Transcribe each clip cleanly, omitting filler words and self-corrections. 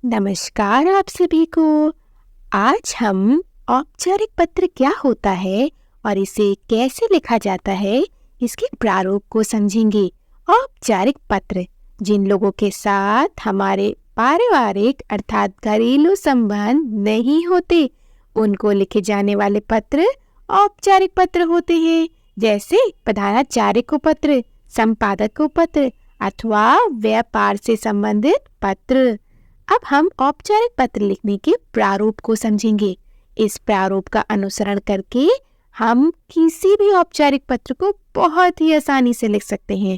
नमस्कार आप सभी को। आज हम औपचारिक पत्र क्या होता है और इसे कैसे लिखा जाता है, इसके प्रारूप को समझेंगे। औपचारिक पत्र जिन लोगों के साथ हमारे पारिवारिक अर्थात घरेलू संबंध नहीं होते, उनको लिखे जाने वाले पत्र औपचारिक पत्र होते हैं। जैसे प्रधानाचार्य को पत्र, संपादक को पत्र अथवा व्यापार से संबंधित पत्र। अब हम औपचारिक पत्र लिखने के प्रारूप को समझेंगे। इस प्रारूप का अनुसरण करके हम किसी भी औपचारिक पत्र को बहुत ही आसानी से लिख सकते हैं।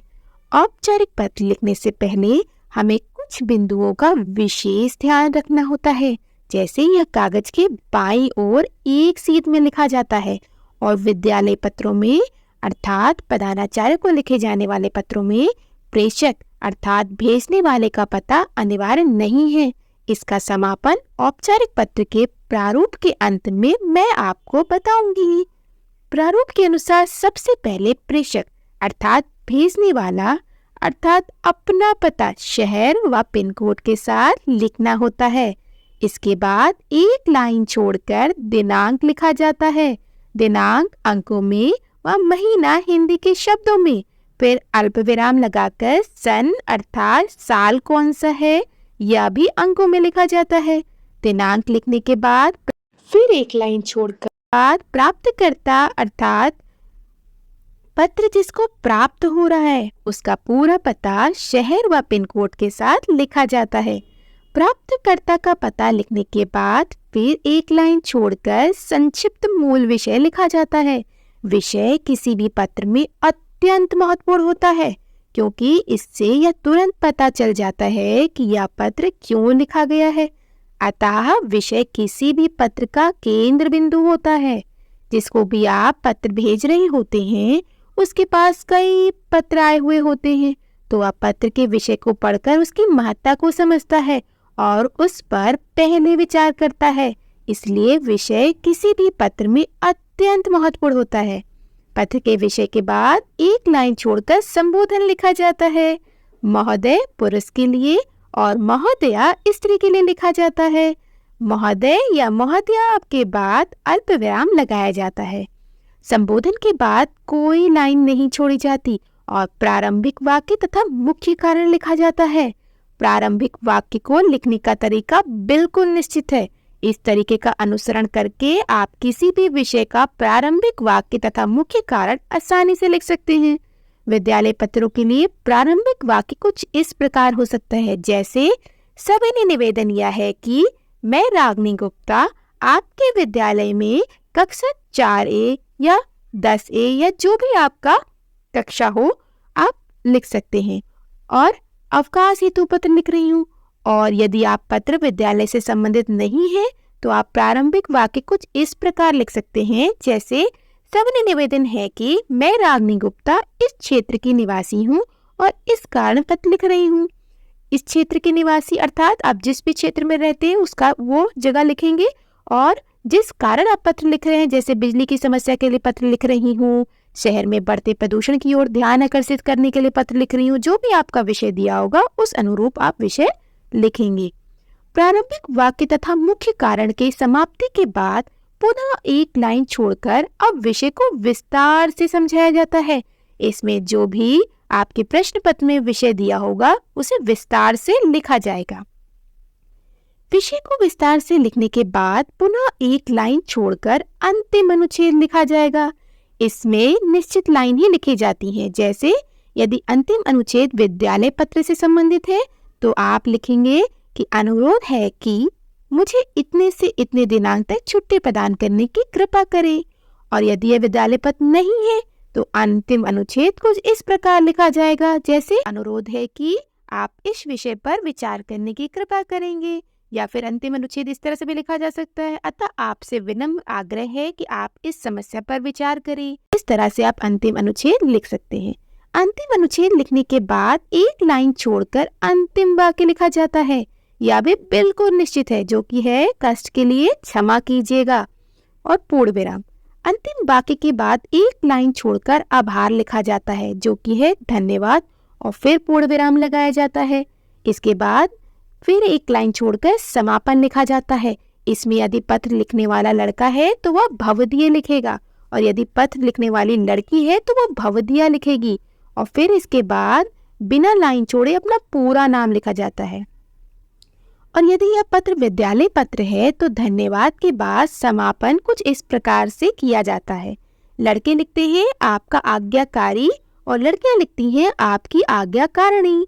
औपचारिक पत्र लिखने से पहले हमें कुछ बिंदुओं का विशेष ध्यान रखना होता है। जैसे यह कागज के बाईं ओर एक सीध में लिखा जाता है और विद्यालय पत्रों में अर्थात प्रधानाचार्य को लिखे जाने वाले पत्रों में प्रेषक अर्थात भेजने वाले का पता अनिवार्य नहीं है। इसका समापन औपचारिक पत्र के प्रारूप के अंत में मैं आपको बताऊंगी। प्रारूप के अनुसार सबसे पहले प्रेषक अर्थात भेजने वाला अर्थात अपना पता शहर व पिन कोड के साथ लिखना होता है। इसके बाद एक लाइन छोड़कर दिनांक लिखा जाता है। दिनांक अंकों में व महीना हिंदी के शब्दों में। फिर अल्प विराम लगाकर सन अर्थात साल कौन सा है यह भी अंकों में लिखा जाता है। दिनांक लिखने के बाद फिर एक लाइन छोड़कर प्राप्तकर्ता अर्थात पत्र जिसको प्राप्त हो रहा है उसका पूरा पता शहर व पिन कोड के साथ लिखा जाता है। प्राप्तकर्ता का पता लिखने के बाद फिर एक लाइन छोड़कर संक्षिप्त मूल विषय लिखा जाता है। विषय किसी भी पत्र में अत्यंत महत्वपूर्ण होता है, क्योंकि इससे यह तुरंत पता चल जाता है कि यह पत्र क्यों लिखा गया है। अतः विषय किसी भी पत्र का केंद्र बिंदु होता है। जिसको भी आप पत्र भेज रहे होते हैं उसके पास कई पत्र आए हुए होते हैं, तो वह पत्र के विषय को पढ़कर उसकी महत्ता को समझता है और उस पर पहले विचार करता है। इसलिए विषय किसी भी पत्र में अत्यंत महत्वपूर्ण होता है। पत्र के विषय के बाद एक लाइन छोड़कर संबोधन लिखा जाता है। महोदय पुरुष के लिए और महोदया स्त्री के लिए लिखा जाता है। महोदय या महोदया के बाद अल्प विराम लगाया जाता है। संबोधन के बाद कोई लाइन नहीं छोड़ी जाती और प्रारंभिक वाक्य तथा मुख्य कारण लिखा जाता है। प्रारंभिक वाक्य को लिखने का तरीका बिल्कुल निश्चित है। इस तरीके का अनुसरण करके आप किसी भी विषय का प्रारंभिक वाक्य तथा मुख्य कारण आसानी से लिख सकते हैं। विद्यालय पत्रों के लिए प्रारंभिक वाक्य कुछ इस प्रकार हो सकता है, जैसे सभी ने निवेदन किया है कि मैं रागिनी गुप्ता आपके विद्यालय में कक्षा 4A या 10A या जो भी आपका कक्षा हो आप लिख सकते हैं और अवकाश हेतु पत्र लिख रही हूँ। और यदि आप पत्र विद्यालय से संबंधित नहीं है तो आप प्रारंभिक वाक्य कुछ इस प्रकार लिख सकते हैं, जैसे सबने निवेदन है कि मैं रागिनी गुप्ता इस क्षेत्र की निवासी हूँ और इस कारण पत्र लिख रही हूँ। इस क्षेत्र के निवासी अर्थात आप जिस भी क्षेत्र में रहते हैं उसका वो जगह लिखेंगे और जिस कारण आप पत्र लिख रहे हैं, जैसे बिजली की समस्या के लिए पत्र लिख रही हूँ, शहर में बढ़ते प्रदूषण की ओर ध्यान आकर्षित करने के लिए पत्र लिख रही हूँ, जो भी आपका विषय दिया होगा उस अनुरूप आप विषय लिखेंगे। प्रारंभिक वाक्य तथा मुख्य कारण के समाप्ति के बाद पुनः एक लाइन छोड़कर अब विषय को विस्तार से समझाया जाता है। इसमें जो भी आपके प्रश्न पत्र में विषय दिया होगा उसे विस्तार से लिखा जाएगा। विषय को विस्तार से लिखने के बाद पुनः एक लाइन छोड़कर अंतिम अनुच्छेद लिखा जाएगा। इसमें निश्चित लाइन ही लिखी जाती है, जैसे यदि अंतिम अनुच्छेद विद्यालय पत्र से संबंधित है तो आप लिखेंगे कि अनुरोध है कि मुझे इतने से इतने दिनांक तक छुट्टी प्रदान करने की कृपा करें। और यदि यह विद्यालय पत्र नहीं है तो अंतिम अनुच्छेद कुछ इस प्रकार लिखा जाएगा, जैसे अनुरोध है कि आप इस विषय पर विचार करने की कृपा करेंगे। या फिर अंतिम अनुच्छेद इस तरह से भी लिखा जा सकता है, अतः आपसे विनम्र आग्रह है कि आप इस समस्या पर विचार करें। इस तरह से आप अंतिम अनुच्छेद लिख सकते हैं। अंतिम अनुच्छेद लिखने के बाद एक लाइन छोड़कर अंतिम वाक्य लिखा जाता है। यह भी बिल्कुल निश्चित है, जो कि है कष्ट के लिए क्षमा कीजिएगा और पूर्ण विराम। अंतिम वाक्य के बाद एक लाइन छोड़कर आभार लिखा जाता है, जो कि है धन्यवाद और फिर पूर्ण विराम लगाया जाता है। इसके बाद फिर एक लाइन छोड़कर समापन लिखा जाता है। इसमें यदि पत्र लिखने वाला लड़का है तो वह भवदीय लिखेगा, और यदि पत्र लिखने वाली लड़की है तो वह भवदीया लिखेगी। और फिर इसके बाद बिना लाइन छोड़े अपना पूरा नाम लिखा जाता है। और यदि यह पत्र विद्यालय पत्र है तो धन्यवाद के बाद समापन कुछ इस प्रकार से किया जाता है। लड़के लिखते हैं आपका आज्ञाकारी और लड़कियां लिखती हैं आपकी आज्ञाकारिणी।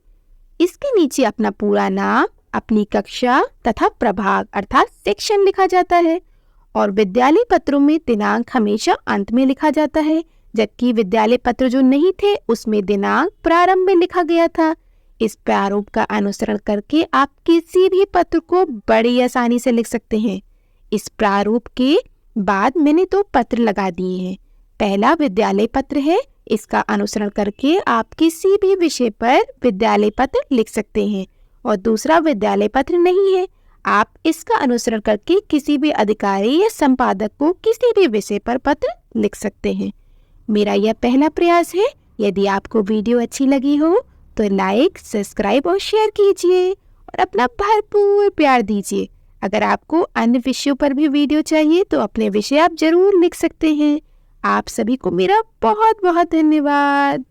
इसके नीचे अपना पूरा नाम, अपनी कक्षा तथा प्रभाग अर्थात सेक्शन लिखा जाता है। और विद्यालय पत्रों में दिनांक हमेशा अंत में लिखा जाता है, जबकि विद्यालय पत्र जो नहीं थे उसमें दिनांक प्रारंभ में लिखा गया था। इस प्रारूप का अनुसरण करके आप किसी भी पत्र को बड़ी आसानी से लिख सकते हैं। इस प्रारूप के बाद मैंने 2 पत्र लगा दिए हैं। पहला विद्यालय पत्र है, इसका अनुसरण करके आप किसी भी विषय पर विद्यालय पत्र लिख सकते हैं। और दूसरा विद्यालय पत्र नहीं है, आप इसका अनुसरण करके किसी भी अधिकारी या संपादक को किसी भी विषय पर पत्र लिख सकते हैं। मेरा यह पहला प्रयास है। यदि आपको वीडियो अच्छी लगी हो तो लाइक, सब्सक्राइब और शेयर कीजिए और अपना भरपूर प्यार दीजिए। अगर आपको अन्य विषयों पर भी वीडियो चाहिए तो अपने विषय आप जरूर लिख सकते हैं। आप सभी को मेरा बहुत बहुत धन्यवाद।